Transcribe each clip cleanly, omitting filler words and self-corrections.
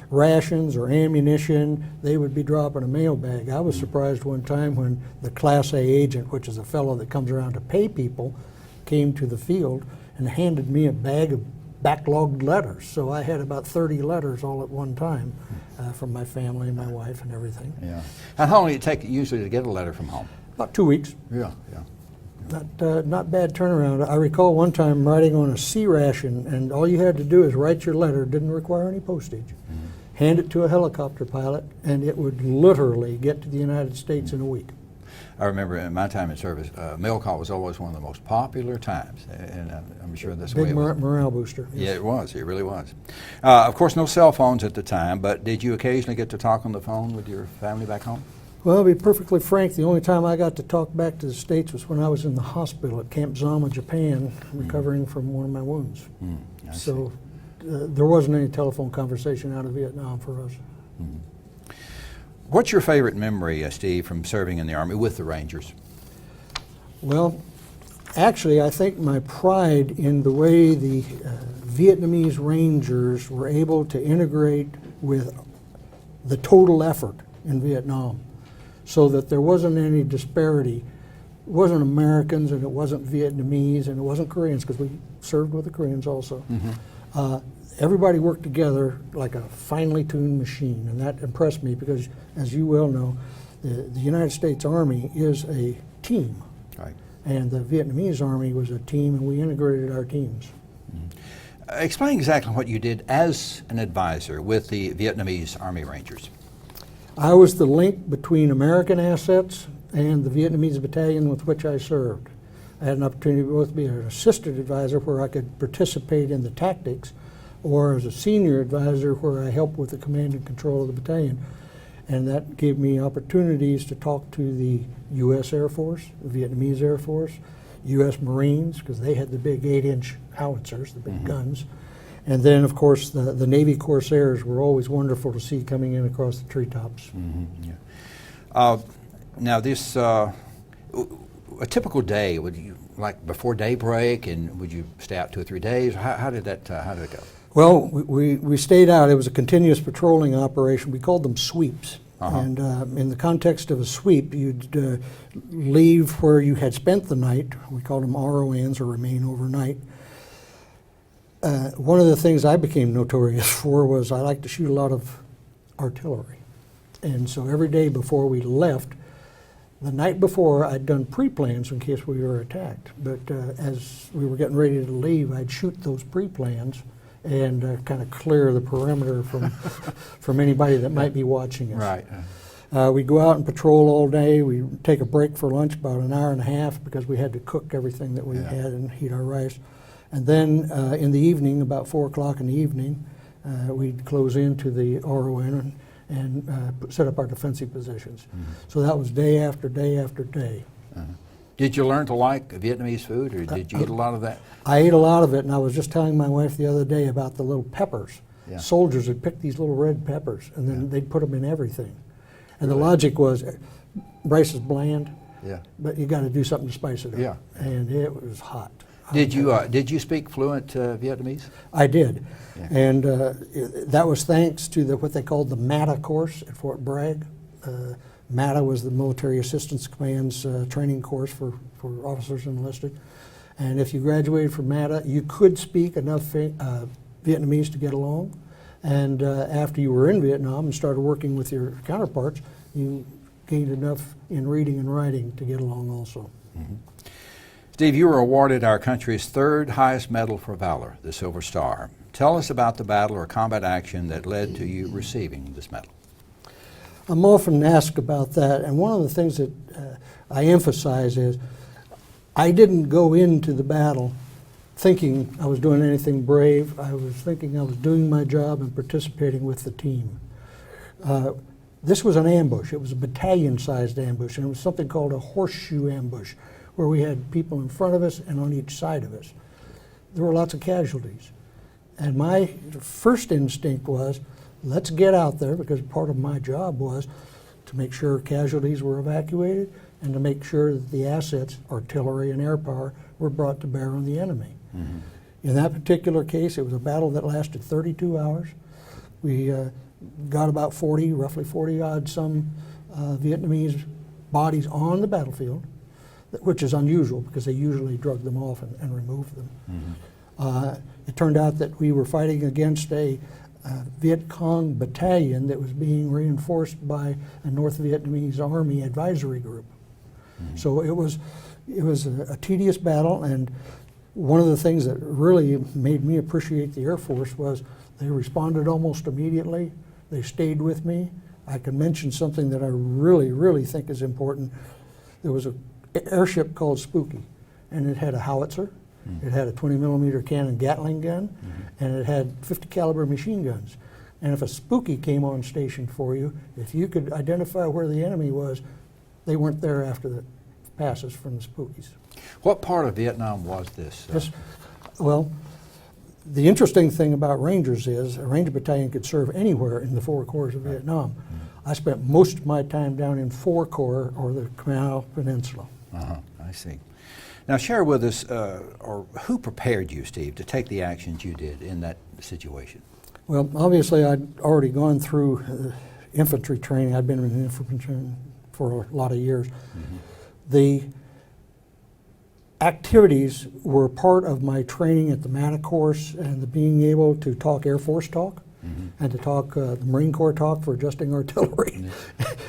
rations or ammunition, they would be dropping a mailbag. I was surprised one time when the Class A agent, which is a fellow that comes around to pay people, came to the field and handed me a bag of backlogged letters. So I had about 30 letters all at one time from my family and my wife and everything. Yeah. And how long did it take usually to get a letter from home? About 2 weeks. Yeah, yeah. Not bad turnaround. I recall one time writing on a C ration, and all you had to do is write your letter. Didn't require any postage. Hand it to a helicopter pilot, and it would literally get to the United States in a week. I remember in my time in service, mail call was always one of the most popular times, and I'm sure that's the way Big it was. morale booster. Yes. Yeah, it was. It really was. Of course, no cell phones at the time, but did you occasionally get to talk on the phone with your family back home? Well, to be perfectly frank, the only time I got to talk back to the States was when I was in the hospital at Camp Zama, Japan, recovering from one of my wounds. So there wasn't any telephone conversation out of Vietnam for us. What's your favorite memory, Steve, from serving in the Army with the Rangers? Well, actually, I think my pride in the way the Vietnamese Rangers were able to integrate with the total effort in Vietnam, so that there wasn't any disparity. It wasn't Americans and it wasn't Vietnamese and it wasn't Koreans, because we served with the Koreans also. Everybody worked together like a finely tuned machine, and that impressed me because, as you well know, the United States Army is a team. Right. And the Vietnamese Army was a team, and we integrated our teams. Explain exactly what you did as an advisor with the Vietnamese Army Rangers. I was the link between American assets and the Vietnamese battalion with which I served. I had an opportunity to both be an assistant advisor where I could participate in the tactics, or as a senior advisor where I helped with the command and control of the battalion. And that gave me opportunities to talk to the U.S. Air Force, the Vietnamese Air Force, U.S. Marines, because they had the big 8-inch howitzers, the big guns. And then, of course, the Navy Corsairs were always wonderful to see coming in across the treetops. Now, this a typical day, would you like before daybreak, and would you stay out 2 or 3 days? How did it go? Well, we stayed out. It was a continuous patrolling operation. We called them sweeps. And in the context of a sweep, you'd leave where you had spent the night. We called them RONs, or remain overnight. One of the things I became notorious for was I like to shoot a lot of artillery. And so every day before we left, the night before, I'd done pre-plans in case we were attacked. But as we were getting ready to leave, I'd shoot those pre-plans and kind of clear the perimeter from anybody that might be watching us. Right. We'd go out and patrol all day. We'd take a break for lunch, about an hour and a half, because we had to cook everything that we had and heat our rice. And then in the evening, about 4 o'clock in the evening, we'd close into the RON and set up our defensive positions. So that was day after day after day. Did you learn to like Vietnamese food, or did you eat a lot of that? I ate a lot of it, and I was just telling my wife the other day about the little peppers. Soldiers would pick these little red peppers, and then they'd put them in everything. And the logic was, rice is bland, but you got to do something to spice it up. And it was hot. Did you speak fluent Vietnamese? I did, and that was thanks to what they called the MATA course at Fort Bragg. MATA was the Military Assistance Command's training course for officers enlisted. And if you graduated from MATA, you could speak enough Vietnamese to get along. And after you were in Vietnam and started working with your counterparts, you gained enough in reading and writing to get along also. Steve, you were awarded our country's 3rd highest medal for valor, the Silver Star. Tell us about the battle or combat action that led to you receiving this medal. I'm often asked about that, and one of the things that I emphasize is I didn't go into the battle thinking I was doing anything brave. I was thinking I was doing my job and participating with the team. This was an ambush. It was a battalion-sized ambush, and it was something called a horseshoe ambush, where we had people in front of us and on each side of us. There were lots of casualties. And my first instinct was, let's get out there, because part of my job was to make sure casualties were evacuated and to make sure that the assets, artillery and air power, were brought to bear on the enemy. In that particular case, it was a battle that lasted 32 hours. We got about 40, roughly 40 odd some Vietnamese bodies on the battlefield, which is unusual because they usually drug them off and remove them. It turned out that we were fighting against a Viet Cong battalion that was being reinforced by a North Vietnamese Army advisory group. So it was a tedious battle, and one of the things that really made me appreciate the Air Force was they responded almost immediately. They stayed with me. I can mention something that I really, really think is important. There was an airship called Spooky, and it had a howitzer. It had a 20mm cannon Gatling gun, and it had 50 caliber machine guns. And if a Spooky came on station for you, if you could identify where the enemy was, they weren't there after the passes from the Spookies. What part of Vietnam was this? Well, the interesting thing about Rangers is a Ranger battalion could serve anywhere in the 4 corps of Vietnam. I spent most of my time down in 4 Corps or the Canal Peninsula. I see. Now share with us, or who prepared you, Steve, to take the actions you did in that situation? Well, obviously I'd already gone through infantry training. I'd been in infantry training for a lot of years. The activities were part of my training at the MATA course and the being able to talk Air Force talk and to talk the Marine Corps talk for adjusting artillery.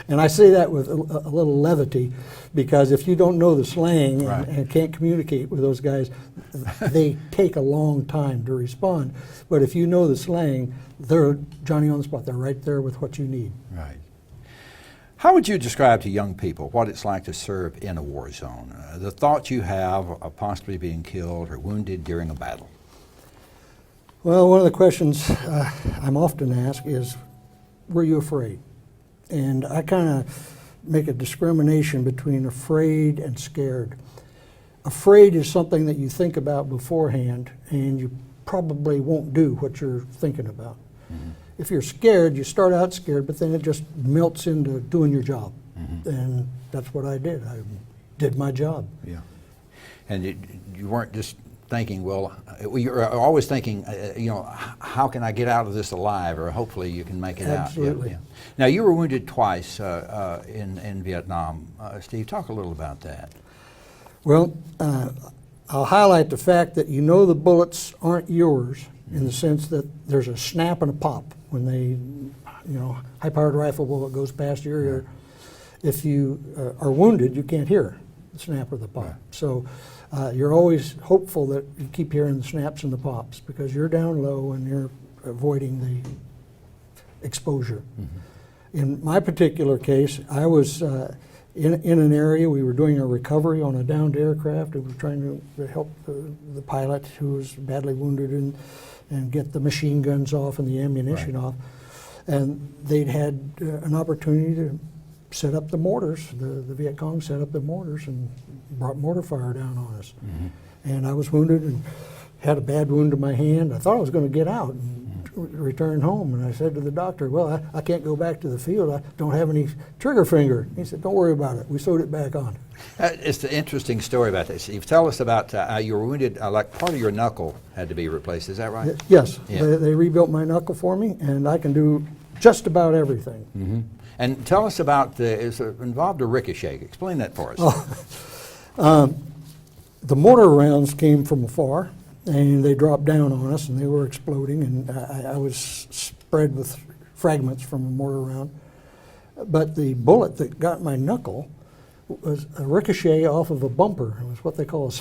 And I say that with a little levity because if you don't know the slang and can't communicate with those guys, they take a long time to respond. But if you know the slang, they're Johnny on the spot. They're right there with what you need. Right. How would you describe to young people what it's like to serve in a war zone? The thoughts you have of possibly being killed or wounded during a battle? Well, one of the questions I'm often asked is, were you afraid? And I kind of make a discrimination between afraid and scared. Afraid is something that you think about beforehand and you probably won't do what you're thinking about. If you're scared, you start out scared, but then it just melts into doing your job. And that's what I did. I did my job. Yeah. And you weren't just thinking, well, you're always thinking, how can I get out of this alive, or hopefully you can make it out. Absolutely. Now, you were wounded twice in Vietnam. Steve, talk a little about that. Well, I'll highlight the fact that the bullets aren't yours in the sense that there's a snap and a pop when they, high-powered rifle bullet goes past your ear. If you are wounded, you can't hear the snap or the pop. So you're always hopeful that you keep hearing the snaps and the pops because you're down low and you're avoiding the exposure. In my particular case, I was in an area, we were doing a recovery on a downed aircraft. We were trying to help the pilot who was badly wounded and get the machine guns off and the ammunition off. And they'd had an opportunity to set up the mortars. The Viet Cong set up the mortars and brought mortar fire down on us. And I was wounded and had a bad wound to my hand. I thought I was going to get out and return home. And I said to the doctor, well, I can't go back to the field. I don't have any trigger finger. He said, don't worry about it. We sewed it back on. It's an interesting story about this. Steve, tell us about how you were wounded, like part of your knuckle had to be replaced. Is that right? Yes. They rebuilt my knuckle for me, and I can do just about everything. And tell us about, it involved a ricochet. Explain that for us. The mortar rounds came from afar, and they dropped down on us, and they were exploding, and I was spread with fragments from a mortar round. But the bullet that got my knuckle was a ricochet off of a bumper. It was what they call